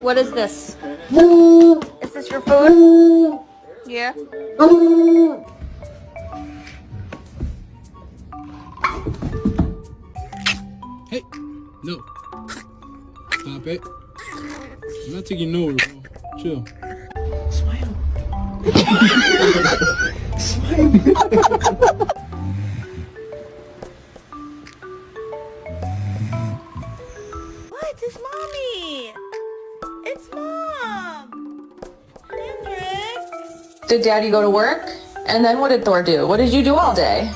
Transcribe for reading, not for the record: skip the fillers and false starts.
What is this? Is this your food? Yeah. Hey, no. Stop it. I'm not taking nowhere, bro. Chill. Smile. Smile. What? It's mommy. It's mom. Hendrik. Did Daddy go to work? And then what did Thor do? What did you do all day?